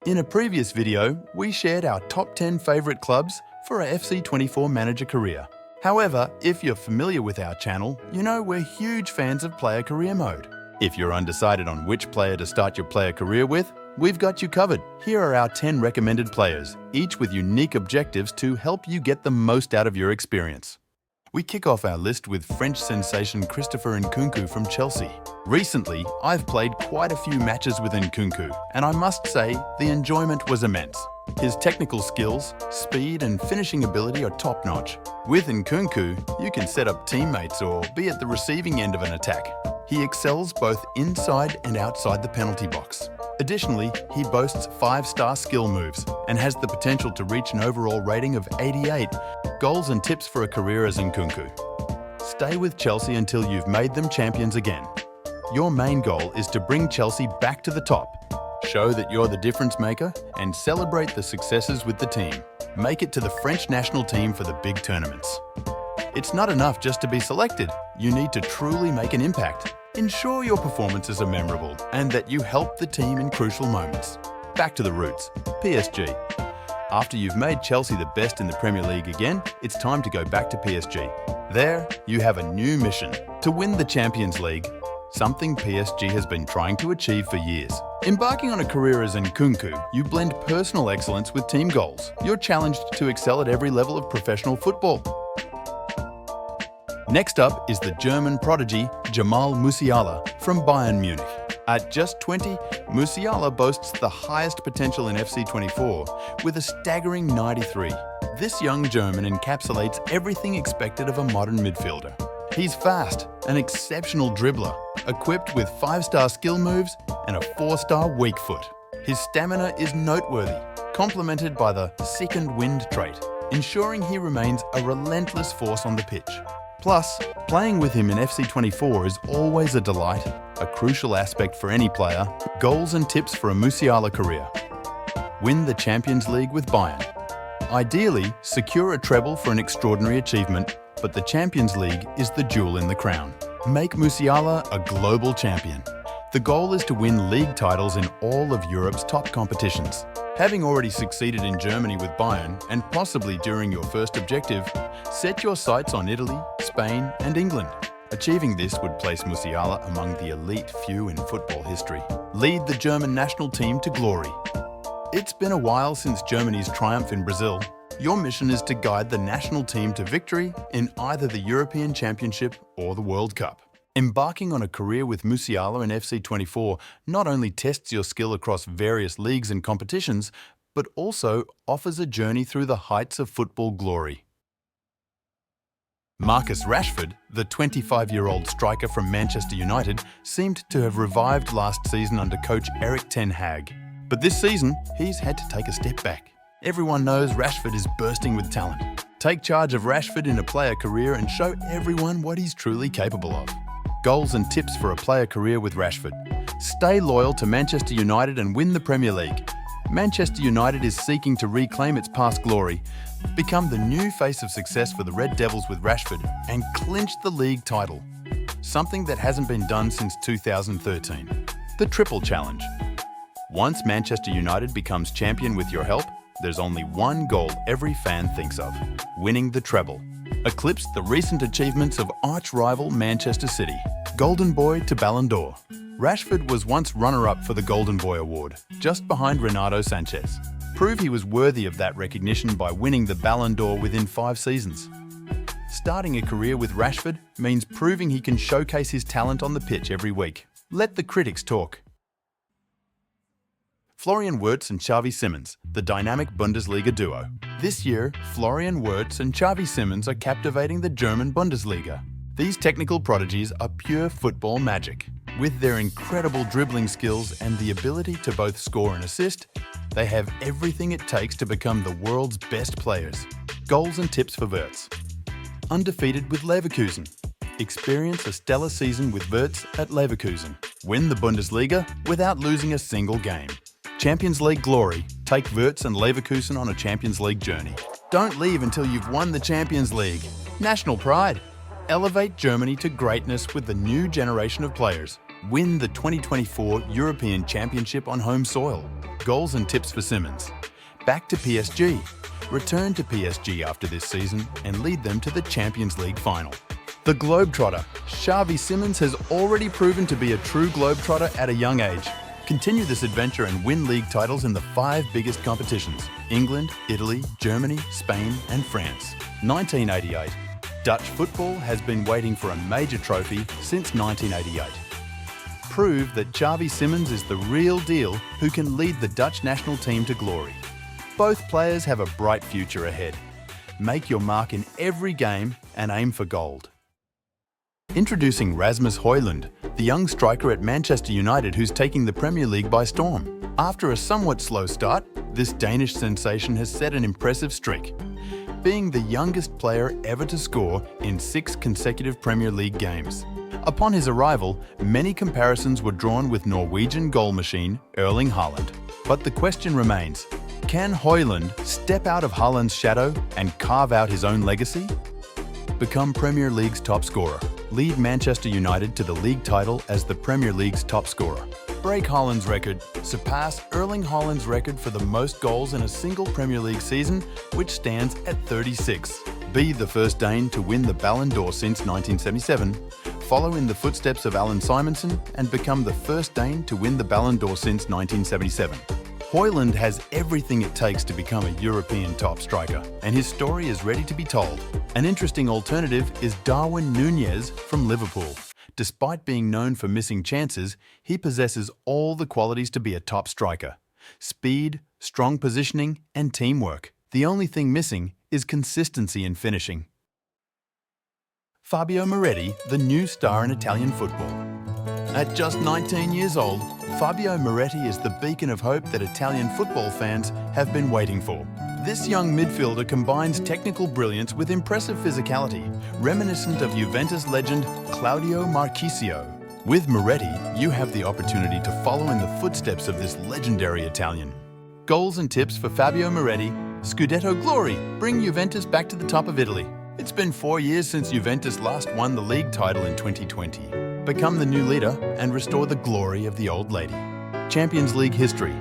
In a previous video, we shared our top 10 favourite clubs for our FC24 manager career. However, if you're familiar with our channel, you know we're huge fans of player career mode. If you're undecided on which player to start your player career with, we've got you covered. Here are our 10 recommended players, each with unique objectives to help you get the most out of your experience. We kick off our list with French sensation Christopher Nkunku from Chelsea. Recently, I've played quite a few matches with Nkunku, and I must say the enjoyment was immense. His technical skills, speed and finishing ability are top-notch. With Nkunku, you can set up teammates or be at the receiving end of an attack. He excels both inside and outside the penalty box. Additionally, he boasts 5-star skill moves and has the potential to reach an overall rating of 88. Goals and tips for a career as Nkunku. Stay with Chelsea until you've made them champions again. Your main goal is to bring Chelsea back to the top. Show that you're the difference maker and celebrate the successes with the team. Make it to the French national team for the big tournaments. It's not enough just to be selected. You need to truly make an impact. Ensure your performances are memorable and that you help the team in crucial moments. Back to the roots, PSG. After you've made Chelsea the best in the Premier League again, it's time to go back to PSG. There, you have a new mission, to win the Champions League, something PSG has been trying to achieve for years. Embarking on a career as Nkunku, you blend personal excellence with team goals. You're challenged to excel at every level of professional football. Next up is the German prodigy Jamal Musiala from Bayern Munich. At just 20, Musiala boasts the highest potential in FC24 with a staggering 93. This young German encapsulates everything expected of a modern midfielder. He's fast, an exceptional dribbler, equipped with 5-star skill moves and a 4-star weak foot. His stamina is noteworthy, complemented by the second wind trait, ensuring he remains a relentless force on the pitch. Plus, playing with him in FC24 is always a delight, a crucial aspect for any player. Goals and tips for a Musiala career. Win the Champions League with Bayern. Ideally, secure a treble for an extraordinary achievement, but the Champions League is the jewel in the crown. Make Musiala a global champion. The goal is to win league titles in all of Europe's top competitions. Having already succeeded in Germany with Bayern, and possibly during your first objective, set your sights on Italy, Spain and England. Achieving this would place Musiala among the elite few in football history. Lead the German national team to glory. It's been a while since Germany's triumph in Brazil. Your mission is to guide the national team to victory in either the European Championship or the World Cup. Embarking on a career with Musiala in FC24 not only tests your skill across various leagues and competitions, but also offers a journey through the heights of football glory. Marcus Rashford, the 25-year-old striker from Manchester United, seemed to have revived last season under coach Erik ten Hag. But this season, he's had to take a step back. Everyone knows Rashford is bursting with talent. Take charge of Rashford in a player career and show everyone what he's truly capable of. Goals and tips for a player career with Rashford. Stay loyal to Manchester United and win the Premier League. Manchester United is seeking to reclaim its past glory, become the new face of success for the Red Devils with Rashford, and clinch the league title. Something that hasn't been done since 2013. The Triple Challenge. Once Manchester United becomes champion with your help, there's only one goal every fan thinks of: winning the treble. Eclipse the recent achievements of arch-rival Manchester City. Golden Boy to Ballon d'Or. Rashford was once runner-up for the Golden Boy award, just behind Renato Sanchez. Prove he was worthy of that recognition by winning the Ballon d'Or within 5 seasons. Starting a career with Rashford means proving he can showcase his talent on the pitch every week. Let the critics talk. Florian Wirtz and Xavi Simons, the dynamic Bundesliga duo. This year, Florian Wirtz and Xavi Simons are captivating the German Bundesliga. These technical prodigies are pure football magic. With their incredible dribbling skills and the ability to both score and assist, they have everything it takes to become the world's best players. Goals and tips for Wirtz. Undefeated with Leverkusen. Experience a stellar season with Wirtz at Leverkusen. Win the Bundesliga without losing a single game. Champions League glory. Take Wirtz and Leverkusen on a Champions League journey. Don't leave until you've won the Champions League. National pride. Elevate Germany to greatness with the new generation of players. Win the 2024 European Championship on home soil. Goals and tips for Simmons. Back to PSG. Return to PSG after this season and lead them to the Champions League final. The Globetrotter, Xavi Simons, has already proven to be a true Globetrotter at a young age. Continue this adventure and win league titles in the 5 biggest competitions: England, Italy, Germany, Spain and France. 1988. Dutch football has been waiting for a major trophy since 1988. Prove that Xavi Simons is the real deal who can lead the Dutch national team to glory. Both players have a bright future ahead. Make your mark in every game and aim for gold. Introducing Rasmus Højlund, the young striker at Manchester United who's taking the Premier League by storm. After a somewhat slow start, this Danish sensation has set an impressive streak, being the youngest player ever to score in 6 consecutive Premier League games. Upon his arrival, many comparisons were drawn with Norwegian goal machine Erling Haaland. But the question remains, can Højlund step out of Haaland's shadow and carve out his own legacy? Become Premier League's top scorer. Lead Manchester United to the league title as the Premier League's top scorer. Break Haaland's record. Surpass Erling Haaland's record for the most goals in a single Premier League season, which stands at 36. Be the first Dane to win the Ballon d'Or since 1977. Follow in the footsteps of Alan Simonsen and become the first Dane to win the Ballon d'Or since 1977. Højlund has everything it takes to become a European top striker, and his story is ready to be told. An interesting alternative is Darwin Núñez from Liverpool. Despite being known for missing chances, he possesses all the qualities to be a top striker: speed, strong positioning, and teamwork. The only thing missing is consistency in finishing. Fabio Moretti, the new star in Italian football. At just 19 years old, Fabio Moretti is the beacon of hope that Italian football fans have been waiting for. This young midfielder combines technical brilliance with impressive physicality, reminiscent of Juventus legend Claudio Marchisio. With Moretti, you have the opportunity to follow in the footsteps of this legendary Italian. Goals and tips for Fabio Moretti. Scudetto glory, bring Juventus back to the top of Italy. It's been 4 years since Juventus last won the league title in 2020. Become the new leader and restore the glory of the old lady. Champions League history.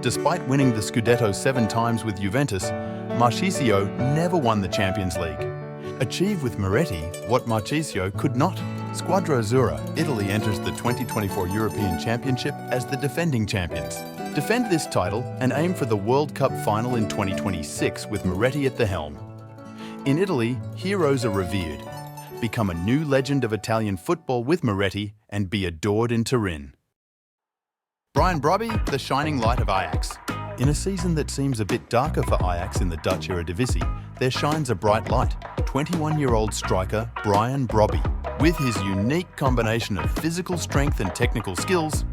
Despite winning the Scudetto 7 times with Juventus, Marchisio never won the Champions League. Achieve with Moretti what Marchisio could not. Squadra Azzurra, Italy enters the 2024 European Championship as the defending champions. Defend this title and aim for the World Cup final in 2026 with Moretti at the helm. In Italy, heroes are revered. Become a new legend of Italian football with Moretti and be adored in Turin. Brian Brobby, the shining light of Ajax. In a season that seems a bit darker for Ajax in the Dutch Eredivisie, there shines a bright light. 21-year-old striker Brian Brobby. With his unique combination of physical strength and technical skills,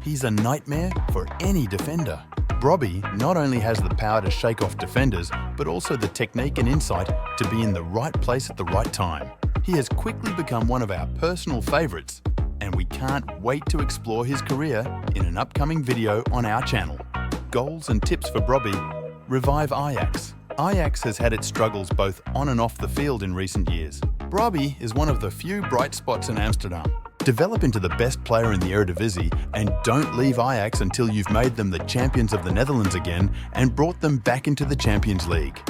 he's a nightmare for any defender. Brobby not only has the power to shake off defenders, but also the technique and insight to be in the right place at the right time. He has quickly become one of our personal favourites, and we can't wait to explore his career in an upcoming video on our channel. Goals and tips for Brobby. Revive Ajax. Ajax has had its struggles both on and off the field in recent years. Brobby is one of the few bright spots in Amsterdam. Develop into the best player in the Eredivisie and don't leave Ajax until you've made them the champions of the Netherlands again and brought them back into the Champions League.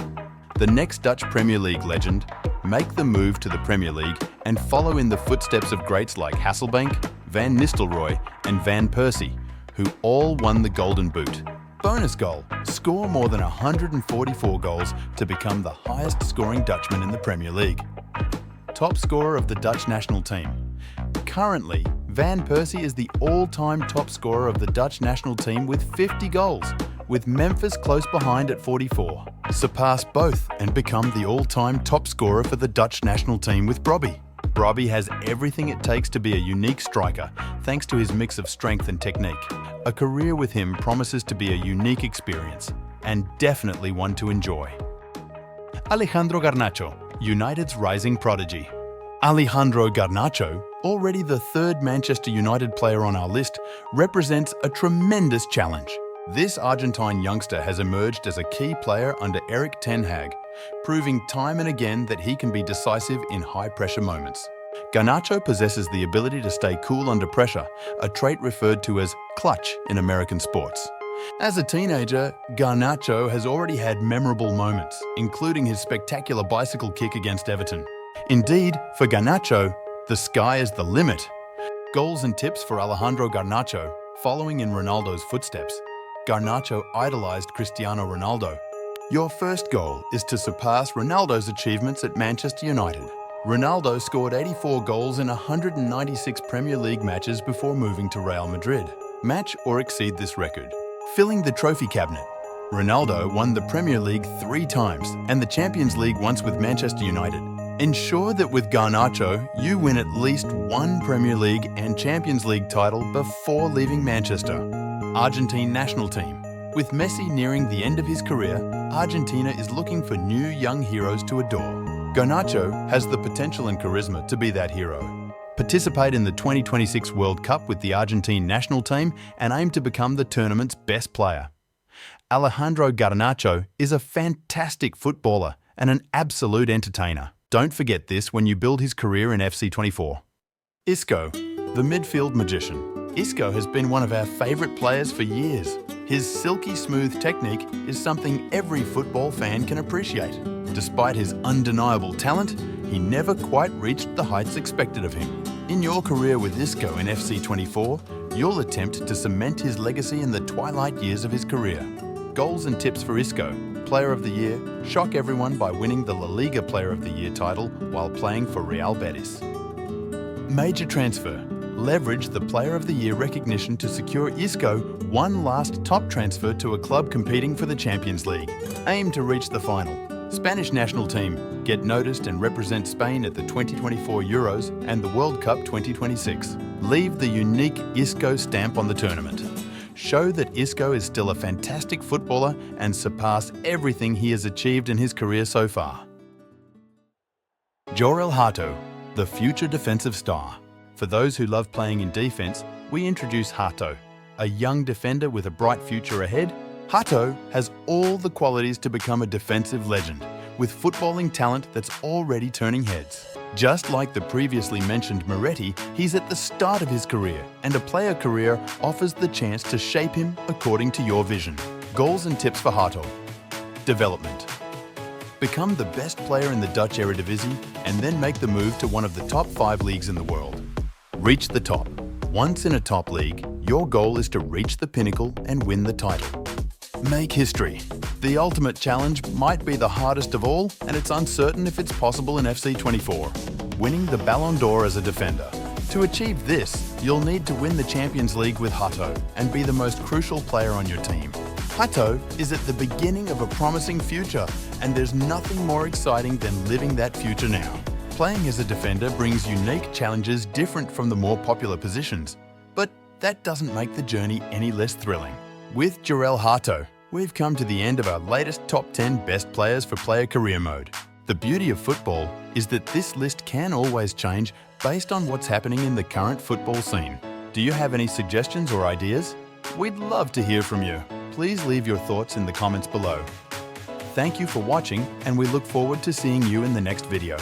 The next Dutch Premier League legend, make the move to the Premier League and follow in the footsteps of greats like Hasselbank, Van Nistelrooy and Van Persie, who all won the Golden Boot. Bonus goal, score more than 144 goals to become the highest scoring Dutchman in the Premier League. Top scorer of the Dutch national team. Currently, Van Persie is the all-time top scorer of the Dutch national team with 50 goals, with Memphis close behind at 44. Surpass both and become the all-time top scorer for the Dutch national team with Brobby. Brobby has everything it takes to be a unique striker, thanks to his mix of strength and technique. A career with him promises to be a unique experience, and definitely one to enjoy. Alejandro Garnacho, United's rising prodigy. Alejandro Garnacho, already the 3rd Manchester United player on our list, represents a tremendous challenge. This Argentine youngster has emerged as a key player under Erik ten Hag, proving time and again that he can be decisive in high-pressure moments. Garnacho possesses the ability to stay cool under pressure, a trait referred to as clutch in American sports. As a teenager, Garnacho has already had memorable moments, including his spectacular bicycle kick against Everton. Indeed, for Garnacho, the sky is the limit. Goals and tips for Alejandro Garnacho. Following in Ronaldo's footsteps, Garnacho idolized Cristiano Ronaldo. Your first goal is to surpass Ronaldo's achievements at Manchester United. Ronaldo scored 84 goals in 196 Premier League matches before moving to Real Madrid. Match or exceed this record. Filling the trophy cabinet. Ronaldo won the Premier League 3 times and the Champions League once with Manchester United. Ensure that with Garnacho, you win at least 1 Premier League and Champions League title before leaving Manchester. Argentine national team. With Messi nearing the end of his career, Argentina is looking for new young heroes to adore. Garnacho has the potential and charisma to be that hero. Participate in the 2026 World Cup with the Argentine national team and aim to become the tournament's best player. Alejandro Garnacho is a fantastic footballer and an absolute entertainer. Don't forget this when you build his career in FC 24. Isco, the midfield magician. Isco has been one of our favourite players for years. His silky smooth technique is something every football fan can appreciate. Despite his undeniable talent, he never quite reached the heights expected of him. In your career with Isco in FC 24, you'll attempt to cement his legacy in the twilight years of his career. Goals and tips for Isco. Player of the Year, shock everyone by winning the La Liga Player of the Year title while playing for Real Betis. Major transfer. Leverage the Player of the Year recognition to secure Isco one last top transfer to a club competing for the Champions League. Aim to reach the final. Spanish national team. Get noticed and represent Spain at the 2024 Euros and the World Cup 2026. Leave the unique Isco stamp on the tournament. Show that Isco is still a fantastic footballer and surpass everything he has achieved in his career so far. Jorel Hato, the future defensive star. For those who love playing in defense, we introduce Hato, a young defender with a bright future ahead. Hato has all the qualities to become a defensive legend, with footballing talent that's already turning heads. Just like the previously mentioned Moretti, he's at the start of his career, and a player career offers the chance to shape him according to your vision. Goals and tips for Hato. Development. Become the best player in the Dutch Eredivisie and then make the move to one of the top 5 leagues in the world. Reach the top. Once in a top league, your goal is to reach the pinnacle and win the title. Make history. The ultimate challenge might be the hardest of all, and it's uncertain if it's possible in FC 24. Winning the Ballon d'Or as a defender. To achieve this, you'll need to win the Champions League with Hato and be the most crucial player on your team. Hato is at the beginning of a promising future, and there's nothing more exciting than living that future now. Playing as a defender brings unique challenges different from the more popular positions, but that doesn't make the journey any less thrilling. With Jorel Hato, we've come to the end of our latest top 10 best players for player career mode. The beauty of football is that this list can always change based on what's happening in the current football scene. Do you have any suggestions or ideas? We'd love to hear from you. Please leave your thoughts in the comments below. Thank you for watching, and we look forward to seeing you in the next video.